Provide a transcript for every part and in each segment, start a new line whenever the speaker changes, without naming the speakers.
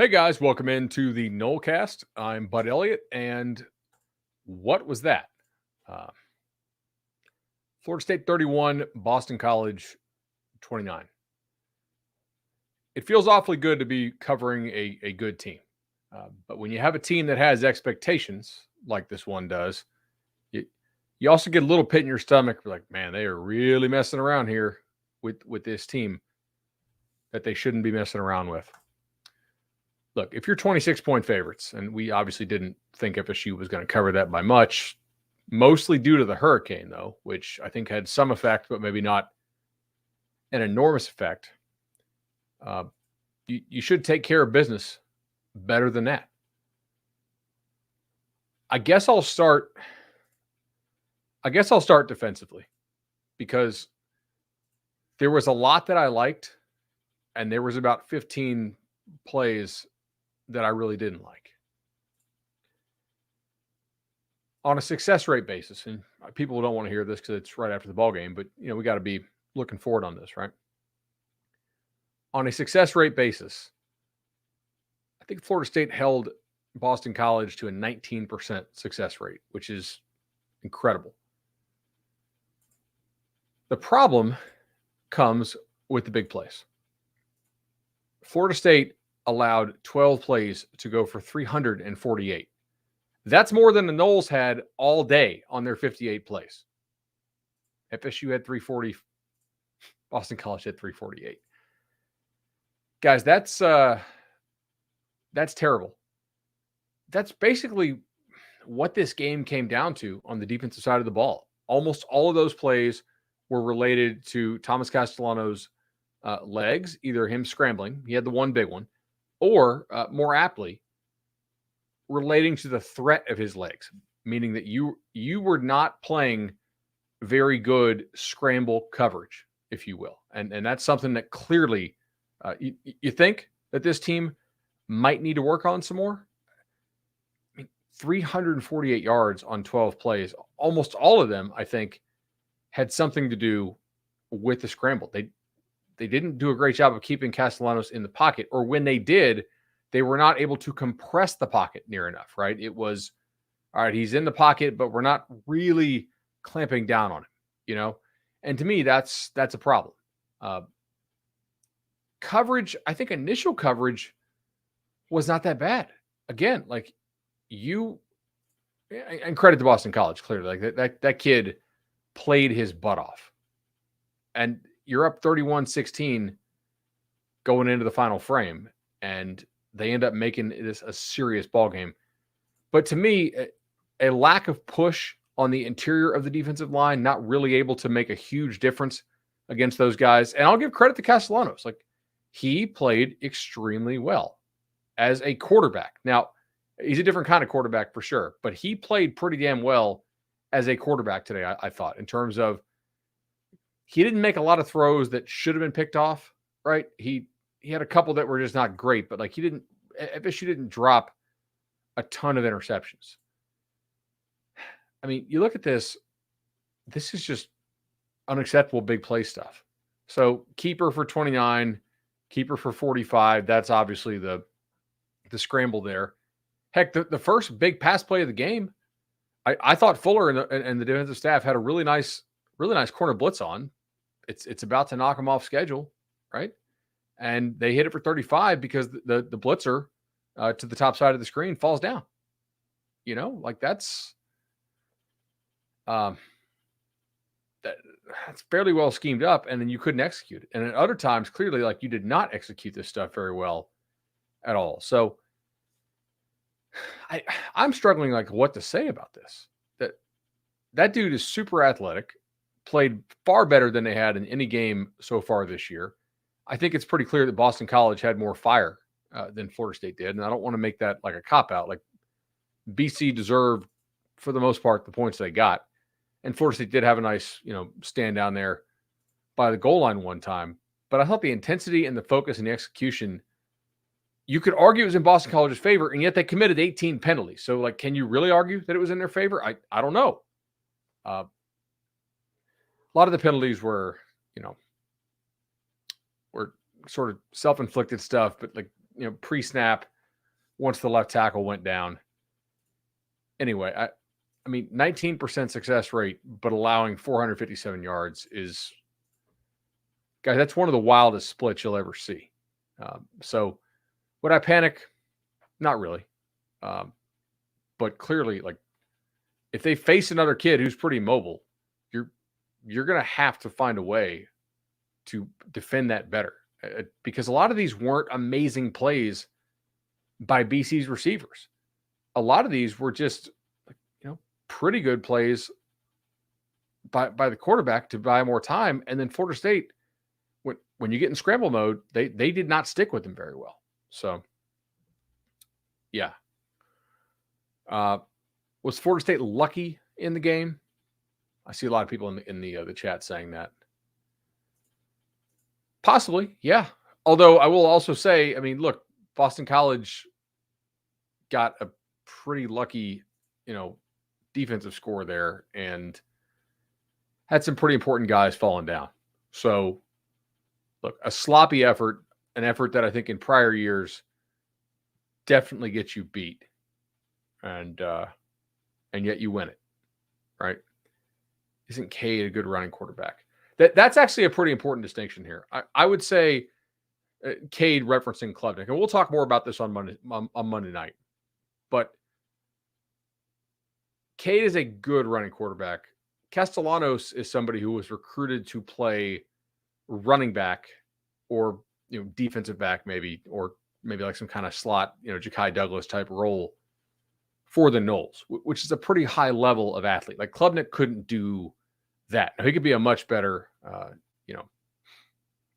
Hey guys, welcome into the Nolecast. I'm Bud Elliott, and what was that? Uh, Florida State 31, Boston College 29. It feels awfully good to be covering a good team. But when you have a team that has expectations like this one does, you, you also get a little pit in your stomach. Like, man, they are really messing around here with this team that they shouldn't be messing around with. Look, if you're 26-point favorites, and we obviously didn't think FSU was going to cover that by much, mostly due to the hurricane, though, which I think had some effect, but maybe not an enormous effect. You should take care of business better than that. I guess I'll start defensively because there was a lot that I liked, and there was about 15 plays that I really didn't like. On a success rate basis, and people don't want to hear this because it's right after the ball game, but we got to be looking forward on this, right? On a success rate basis, I think Florida State held Boston College to a 19% success rate, which is incredible. The problem comes with the big plays. Florida State allowed 12 plays to go for 348. That's more than the Noles had all day on their 58 plays. FSU had 340. Boston College had 348. Guys, that's terrible. That's basically what this game came down to on the defensive side of the ball. Almost all of those plays were related to Thomas Castellanos' legs, either him scrambling, he had the one big one, or more aptly, relating to the threat of his legs, meaning that you were not playing very good scramble coverage, if you will. And that's something that clearly you think that this team might need to work on some more. 348 yards on 12 plays, almost all of them, I think, had something to do with the scramble. They didn't do a great job of keeping Castellanos in the pocket, or when they did, they were not able to compress the pocket near enough, right? It was, all right, he's in the pocket, but we're not really clamping down on him, And to me, that's a problem. Coverage, I think initial coverage was not that bad. Again, like and credit to Boston College, clearly. Like that kid played his butt off. And you're up 31-16 going into the final frame, and they end up making this a serious ball game. But to me, a lack of push on the interior of the defensive line, not really able to make a huge difference against those guys. And I'll give credit to Castellanos. Like, he played extremely well as a quarterback. Now, he's a different kind of quarterback for sure, but he played pretty damn well as a quarterback today, I thought, in terms of he didn't make a lot of throws that should have been picked off, right? He had a couple that were just not great, but like FSU didn't drop a ton of interceptions. I mean, you look at this is just unacceptable big play stuff. So keeper for 29, keeper for 45. That's obviously the scramble there. Heck, the first big pass play of the game, I thought Fuller and the defensive staff had a really nice corner blitz on. It's about to knock them off schedule, right? And they hit it for 35 because the blitzer to the top side of the screen falls down. Like that's fairly well schemed up, and then you couldn't execute it. And at other times, clearly, like you did not execute this stuff very well at all. So I'm struggling like what to say about this. That dude is super athletic, played far better than they had in any game so far this year. I think it's pretty clear that Boston College had more fire than Florida State did, and I don't want to make that like a cop-out. Like BC deserved, for the most part, the points they got, and Florida State did have a nice, stand down there by the goal line one time. But I thought the intensity and the focus and the execution, you could argue it was in Boston College's favor, and yet they committed 18 penalties. So, like, can you really argue that it was in their favor? I don't know. A lot of the penalties were, were sort of self-inflicted stuff, but like pre-snap once the left tackle went down. Anyway, I mean, 19% success rate, but allowing 457 yards is, guys, that's one of the wildest splits you'll ever see. So would I panic? Not really. But clearly, like, if they face another kid who's pretty mobile, you're going to have to find a way to defend that better, because a lot of these weren't amazing plays by BC's receivers. A lot of these were just, pretty good plays by the quarterback to buy more time. And then Florida State, when you get in scramble mode, they did not stick with them very well. So, yeah. Was Florida State lucky in the game? I see a lot of people in the chat saying that. Possibly, yeah. Although I will also say, I mean, look, Boston College got a pretty lucky, defensive score there and had some pretty important guys falling down. So, look, a sloppy effort, an effort that I think in prior years definitely gets you beat, and yet you win it, right? Isn't Cade a good running quarterback? That's actually a pretty important distinction here. I would say Cade referencing Klubnik, and we'll talk more about this on Monday night. But Cade is a good running quarterback. Castellanos is somebody who was recruited to play running back or defensive back maybe, or maybe like some kind of slot, Ja'Kai Douglas type role for the Noles, which is a pretty high level of athlete. Like Klubnik couldn't do that. Now, he could be a much better,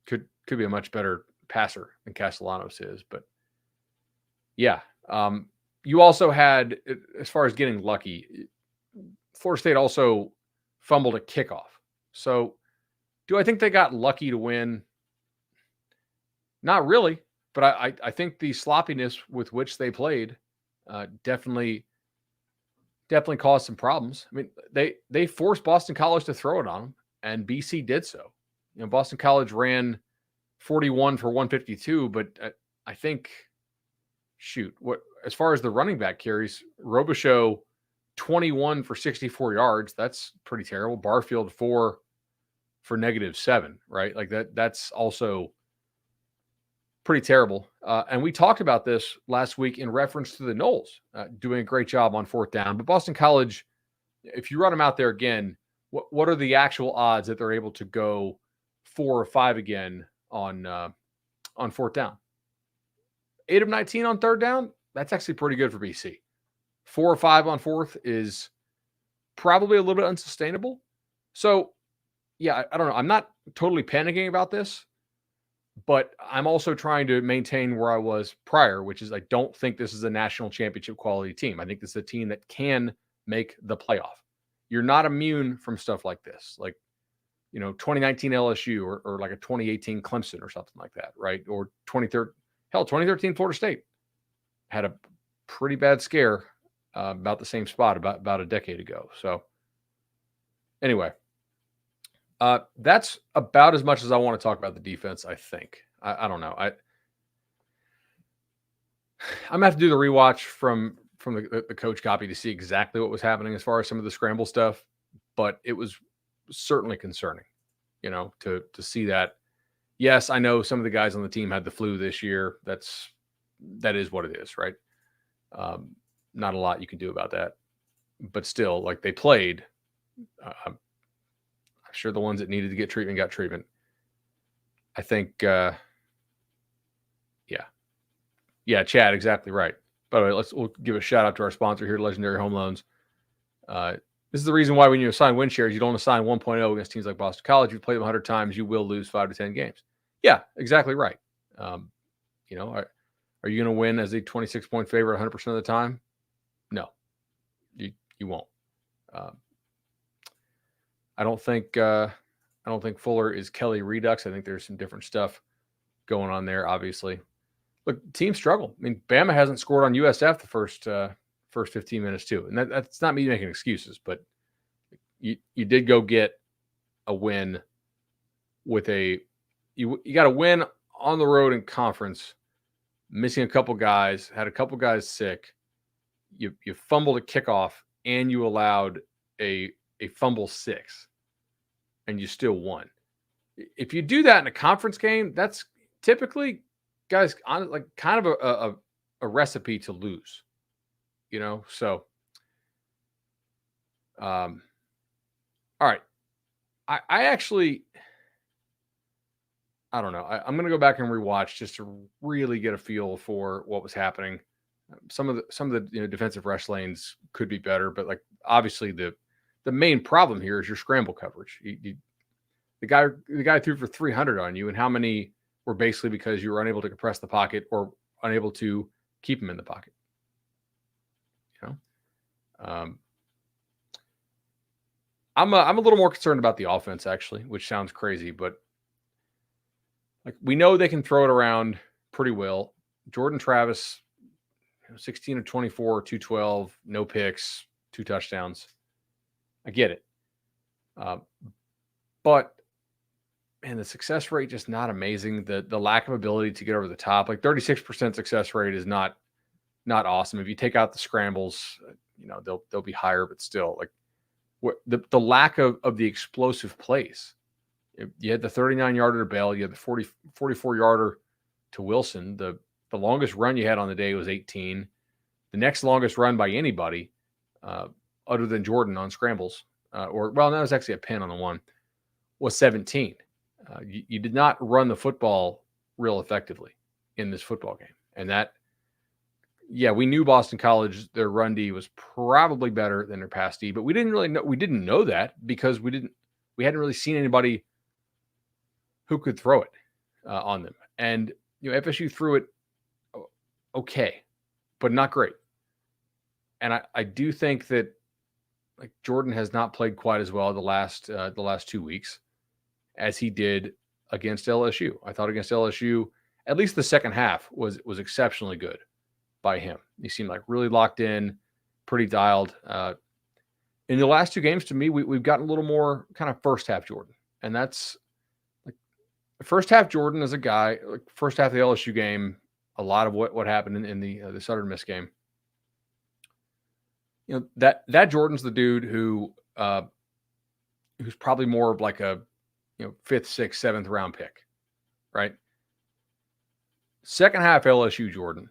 could be a much better passer than Castellanos is. But yeah, you also had, as far as getting lucky, Florida State also fumbled a kickoff. So do I think they got lucky to win? Not really, but I think the sloppiness with which they played definitely caused some problems. I mean, they forced Boston College to throw it on them, and BC did so. Boston College ran 41 for 152, but I think, as far as the running back carries, Robichaux 21 for 64 yards. That's pretty terrible. Barfield 4 for -7, right? Like that's also pretty terrible. And we talked about this last week in reference to the Noles doing a great job on fourth down. But Boston College, if you run them out there again, what are the actual odds that they're able to go 4 or 5 again on fourth down? 8 of 19 on third down. That's actually pretty good for BC. 4 or 5 on fourth is probably a little bit unsustainable. So, yeah, I don't know. I'm not totally panicking about this, but I'm also trying to maintain where I was prior, which is I don't think this is a national championship quality team. I think this is a team that can make the playoff. You're not immune from stuff like this, like 2019 LSU or like a 2018 Clemson or something like that, right? Or 2013 Florida State had a pretty bad scare about the same spot about a decade ago. So anyway, that's about as much as I want to talk about the defense, I think. I don't know. I'm going to have to do the rewatch from the coach copy to see exactly what was happening as far as some of the scramble stuff, but it was certainly concerning, to see that. Yes, I know some of the guys on the team had the flu this year. That is what it is, right? Not a lot you can do about that, but still, like, they played. I'm sure the ones that needed to get treatment got treatment. I think, yeah, Chad, exactly right. By the way, we'll give a shout out to our sponsor here, Legendary Home Loans. This is the reason why when you assign win shares, you don't assign 1.0 against teams like Boston College. If you play them 100 times, you will lose 5 to 10 games. Yeah, exactly right. Are you going to win as a 26-point favorite 100% of the time? No, you won't. I don't think Fuller is Kelly Redux. I think there's some different stuff going on there. Obviously, look, teams struggle. I mean, Bama hasn't scored on USF the first 15 minutes too, and that's not me making excuses, but you did go get a win with you got a win on the road in conference missing a couple guys, had a couple guys sick. You fumbled a kickoff and you allowed a fumble 6 and you still won. If you do that in a conference game, that's typically, guys, on like kind of a recipe to lose, So, all right. I actually, I don't know. I'm going to go back and rewatch just to really get a feel for what was happening. Some of the defensive rush lanes could be better, but like obviously the main problem here is your scramble coverage. The guy threw for 300 on you, and how many were basically because you were unable to compress the pocket or unable to keep him in the pocket? I'm a little more concerned about the offense actually, which sounds crazy, but like we know they can throw it around pretty well. Jordan Travis, 16 of 24, 212, no picks, 2 touchdowns. I get it. But man, the success rate just not amazing. The lack of ability to get over the top, like 36% success rate is not awesome. If you take out the scrambles, they'll be higher, but still like the lack of the explosive plays. You had the 39-yarder to Bell, you had the 44-yarder to Wilson. The longest run you had on the day was 18. The next longest run by anybody, other than Jordan on scrambles, that was actually a pin on the one, was 17. You did not run the football real effectively in this football game. And that, we knew Boston College, their run D was probably better than their pass D, but we didn't really know. We didn't know that because we hadn't really seen anybody who could throw it on them. And, FSU threw it okay, but not great. And I do think that like Jordan has not played quite as well the last 2 weeks as he did against LSU. I thought against LSU, at least the second half was exceptionally good by him. He seemed like really locked in, pretty dialed. In the last 2 games, to me, we've gotten a little more kind of first half Jordan. And that's like the first half Jordan is a guy, like first half of the LSU game, a lot of what happened in the Southern Miss game. That Jordan's the dude who's probably more of like a 5th, 6th, 7th round pick, right? Second half LSU Jordan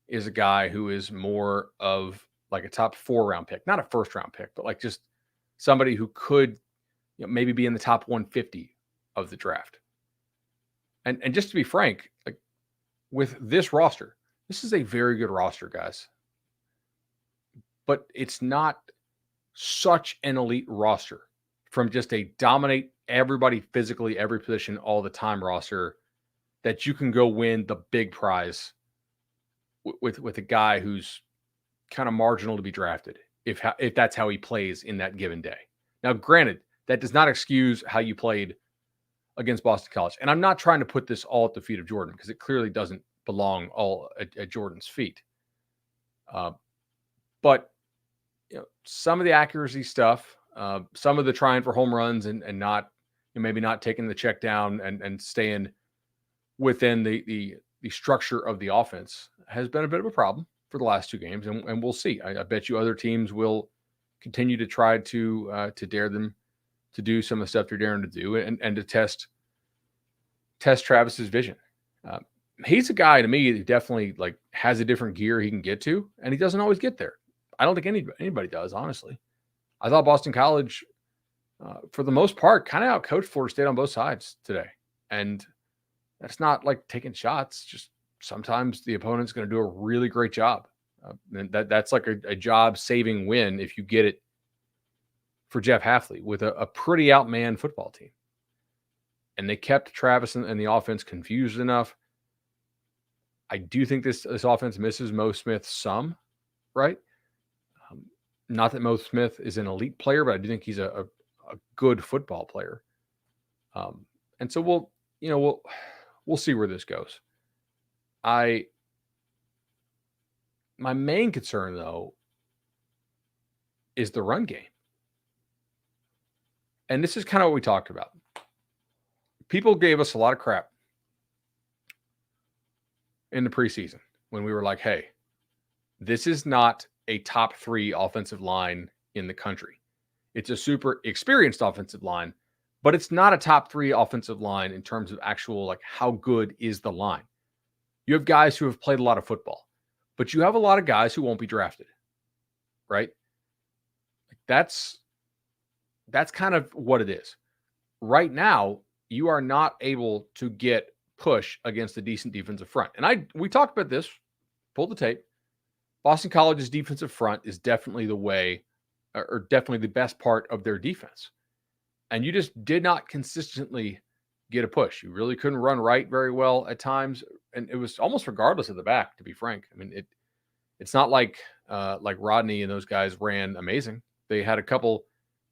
is a guy who is more of like a top 4 round pick, not a first round pick, but like just somebody who could maybe be in the top 150 of the draft. And just to be frank, like with this roster, this is a very good roster, guys. But it's not such an elite roster from just a dominate everybody physically, every position, all the time roster that you can go win the big prize with a guy who's kind of marginal to be drafted if that's how he plays in that given day. Now, granted, that does not excuse how you played against Boston College. And I'm not trying to put this all at the feet of Jordan because it clearly doesn't belong all at Jordan's feet. But some of the accuracy stuff, some of the trying for home runs and not maybe not taking the check down and staying within the structure of the offense has been a bit of a problem for the last 2 games, and we'll see. I bet you other teams will continue to try to dare them to do some of the stuff they're daring to do and to test Travis's vision. He's a guy to me that definitely like has a different gear he can get to, and he doesn't always get there. I don't think anybody does, honestly. I thought Boston College, for the most part, kind of outcoached Florida State on both sides today. And that's not like taking shots. Just sometimes the opponent's going to do a really great job. And that's like a job-saving win if you get it for Jeff Hafley with a pretty outmanned football team. And they kept Travis and the offense confused enough. I do think this offense misses Mo Smith some, right? Not that Mo Smith is an elite player, but I do think he's a good football player. And so we'll see where this goes. My main concern though is the run game. And this is kind of what we talked about. People gave us a lot of crap in the preseason when we were like, hey, this is not a top 3 offensive line in the country. It's a super experienced offensive line, but it's not a top 3 offensive line in terms of actual, like, how good is the line. You have guys who have played a lot of football, but you have a lot of guys who won't be drafted, right? That's kind of what it is. Right now, you are not able to get push against a decent defensive front. And we talked about this, pull the tape. Boston College's defensive front is definitely the way, or definitely the best part of their defense. And you just did not consistently get a push. You really couldn't run right very well at times. And it was almost regardless of the back, to be frank. I mean, it's not like Rodney and those guys ran amazing. They had a couple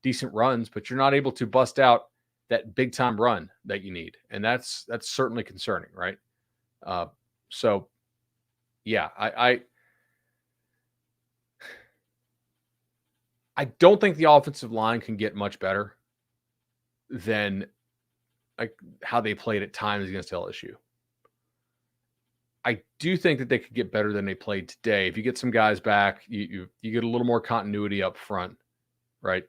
decent runs, but you're not able to bust out that big time run that you need. And that's certainly concerning, right? So yeah, I don't think the offensive line can get much better than like how they played at times against LSU. I do think that they could get better than they played today. If you get some guys back, you get a little more continuity up front, right?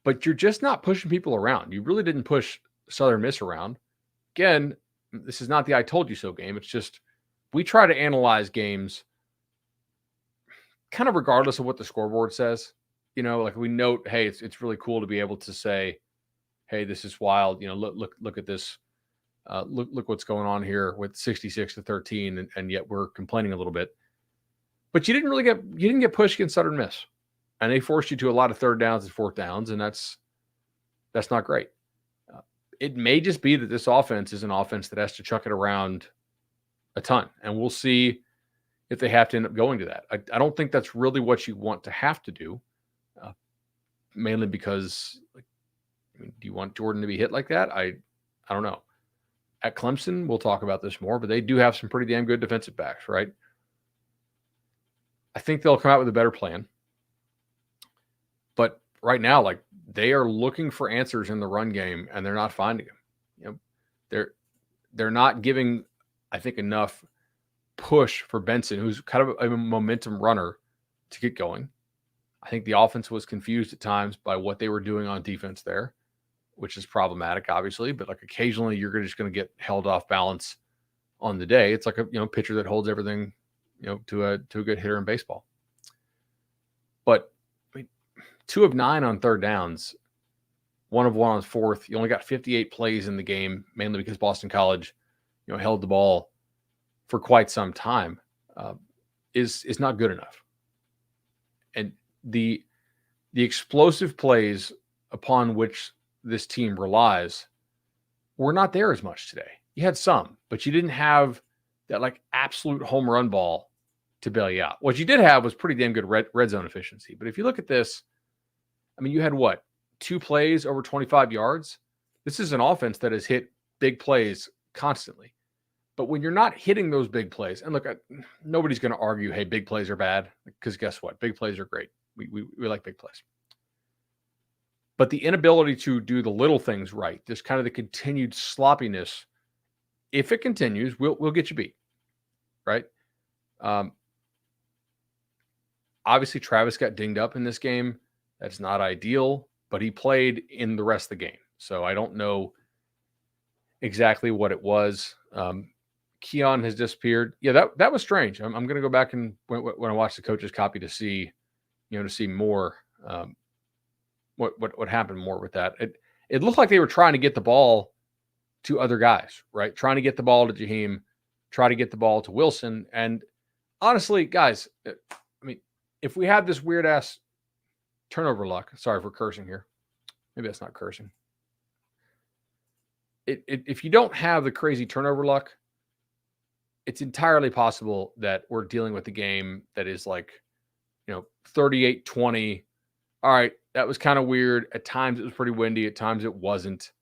But you're just not pushing people around. You really didn't push Southern Miss around. Again, this is not the I told you so game. It's just we try to analyze games kind of regardless of what the scoreboard says. You know, like we note, hey, it's really cool to be able to say, hey, this is wild. You know, look at this. Look what's going on here with 66-13, and yet we're complaining a little bit. But you didn't get pushed against Southern Miss, and they forced you to a lot of third downs and fourth downs, and that's not great. It may just be that this offense is an offense that has to chuck it around a ton, and we'll see if they have to end up going to that. I don't think that's really what you want to have to do, mainly because, like, I mean, do you want Jordan to be hit like that? I don't know. At Clemson, we'll talk about this more, but they do have some pretty damn good defensive backs, right? I think they'll come out with a better plan. But right now, like, they are looking for answers in the run game, and they're not finding them. You know, they're not giving, I think, enough push for Benson, who's kind of a momentum runner, to get going. I think the offense was confused at times by what they were doing on defense there, which is problematic, obviously. But like occasionally, you're just going to get held off balance on the day. It's like a pitcher that holds everything, to a good hitter in baseball. But I mean, 2 of 9 on third downs, 1 of 1 on fourth. You only got 58 plays in the game, mainly because Boston College, held the ball for quite some time. Is not good enough. And the explosive plays upon which this team relies were not there as much today. You had some, but you didn't have that like absolute home run ball to bail you out. What you did have was pretty damn good red zone efficiency. But if you look at this, I mean, you had 2 plays over 25 yards. This is an offense that has hit big plays constantly. But when you're not hitting those big plays, and look, nobody's going to argue, hey, big plays are bad, because guess what? Big plays are great. We like big plays. But the inability to do the little things right, just kind of the continued sloppiness, if it continues, we'll get you beat, right? Obviously, Travis got dinged up in this game. That's not ideal, but he played in the rest of the game. So I don't know exactly what it was. Keon has disappeared. Yeah, that was strange. I'm going to go back and when I watch the coach's copy to see, to see more what happened more with that. It looked like they were trying to get the ball to other guys, right? Trying to get the ball to Jaheim, try to get the ball to Wilson. And honestly, guys, I mean, if we had this weird ass turnover luck, sorry for cursing here. Maybe that's not cursing. If you don't have the crazy turnover luck, it's entirely possible that we're dealing with a game that is like, 38-20. All right, that was kind of weird. At times it was pretty windy. At times it wasn't.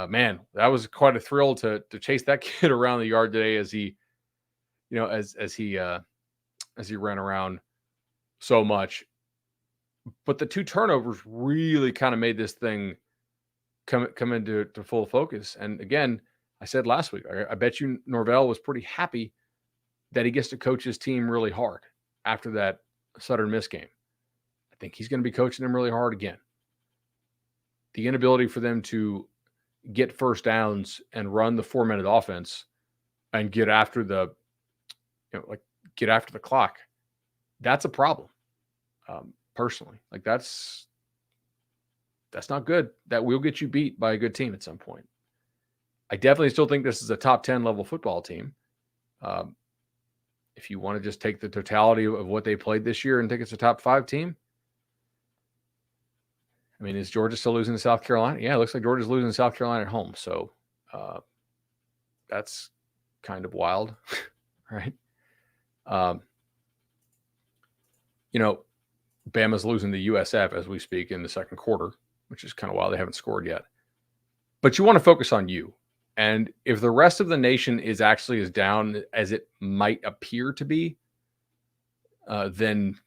Man, that was quite a thrill to chase that kid around the yard today as he, as he ran around so much. But the 2 turnovers really kind of made this thing come into full focus. And again, I said last week, I bet you Norvell was pretty happy that he gets to coach his team really hard after that Southern Miss game. I think he's going to be coaching them really hard again. The inability for them to get first downs and run the 4-minute offense and get after the clock, that's a problem. Personally, like that's not good. That will get you beat by a good team at some point. I definitely still think this is a top 10 level football team. If you want to just take the totality of what they played this year and think it's a top 5 team, I mean, is Georgia still losing to South Carolina? Yeah, it looks like Georgia's losing to South Carolina at home. So that's kind of wild, right? Bama's losing to USF as we speak in the second quarter, which is kind of wild. They haven't scored yet. But you want to focus on you. And if the rest of the nation is actually as down as it might appear to be, then,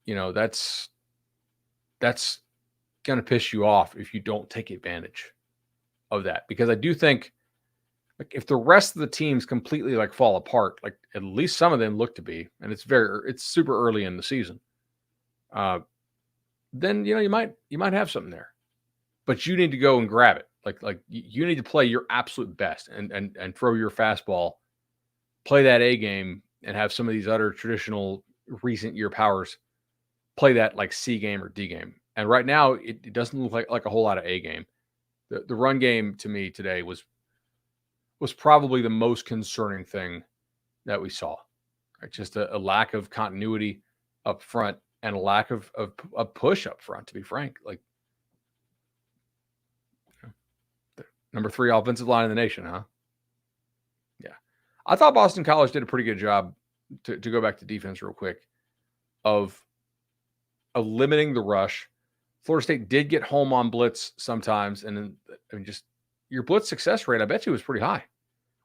that's going to piss you off if you don't take advantage of that. Because I do think if the rest of the teams completely fall apart, at least some of them look to be, and it's super early in the season, then, you might have something there, but you need to go and grab it. You need to play your absolute best and throw your fastball, play that A game, and have some of these other traditional recent year powers play that C game or D game. And right now it doesn't look like a whole lot of A game. The run game to me today was probably the most concerning thing that we saw. Right? Just a lack of continuity up front and a lack of push up front, to be frank. Number 3 offensive line in the nation, huh? Yeah. I thought Boston College did a pretty good job, to go back to defense real quick, of limiting the rush. Florida State did get home on blitz sometimes, and then just your blitz success rate, I bet you, was pretty high.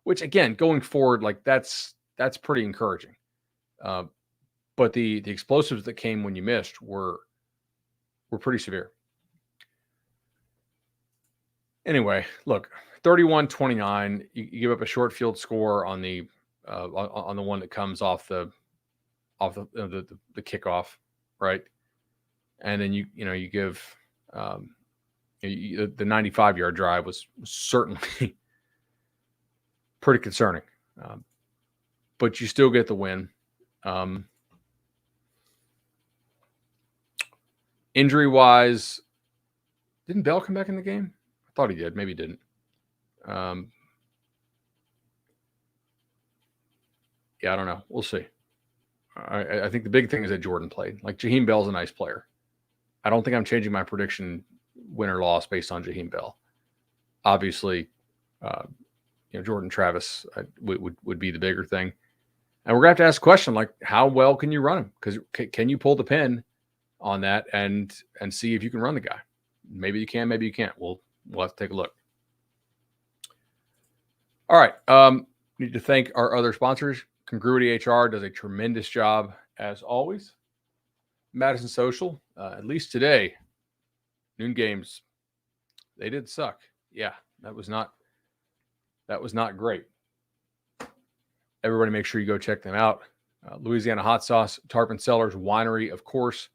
Which, again, going forward, that's pretty encouraging. But the explosives that came when you missed were pretty severe. Anyway, look, 31-29. You give up a short field score on the one that comes off the kickoff, right? And then you give the 95-yard drive was certainly pretty concerning, but you still get the win. Injury-wise, didn't Bell come back in the game? I thought he did. Maybe he didn't. Yeah, I don't know. We'll see. I think the big thing is that Jordan played. Jaheim Bell's a nice player. I don't think I'm changing my prediction win or loss based on Jaheim Bell. Obviously, Jordan Travis would be the bigger thing. And we're going to have to ask a question how well can you run him? Because can you pull the pin on that and see if you can run the guy? Maybe you can, maybe you can't. We'll have to take a look. All right. Need to thank our other sponsors. Congruity HR does a tremendous job as always. Madison Social, at least today, noon games, they did suck. Yeah, that was not great. Everybody make sure you go check them out. Louisiana Hot Sauce, Tarpon Cellars Winery, of course.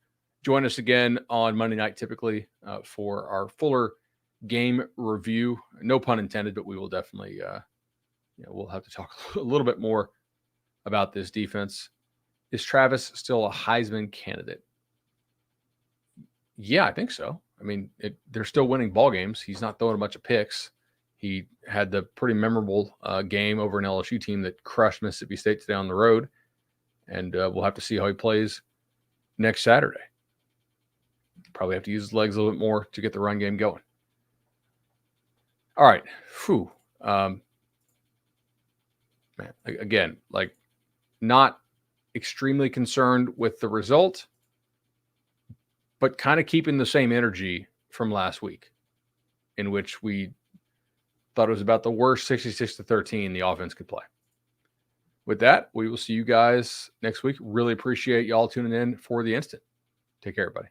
Join us again on Monday night, typically, for our fuller game review. No pun intended, but we will definitely, we'll have to talk a little bit more about this defense. Is Travis still a Heisman candidate? Yeah, I think so. I mean, they're still winning ball games. He's not throwing a bunch of picks. He had the pretty memorable game over an LSU team that crushed Mississippi State today on the road. And we'll have to see how he plays next Saturday. Probably have to use his legs a little bit more to get the run game going. All right. Man, again, not extremely concerned with the result, but kind of keeping the same energy from last week, in which we thought it was about the worst 66-13 the offense could play. With that, we will see you guys next week. Really appreciate y'all tuning in for the instant. Take care, everybody.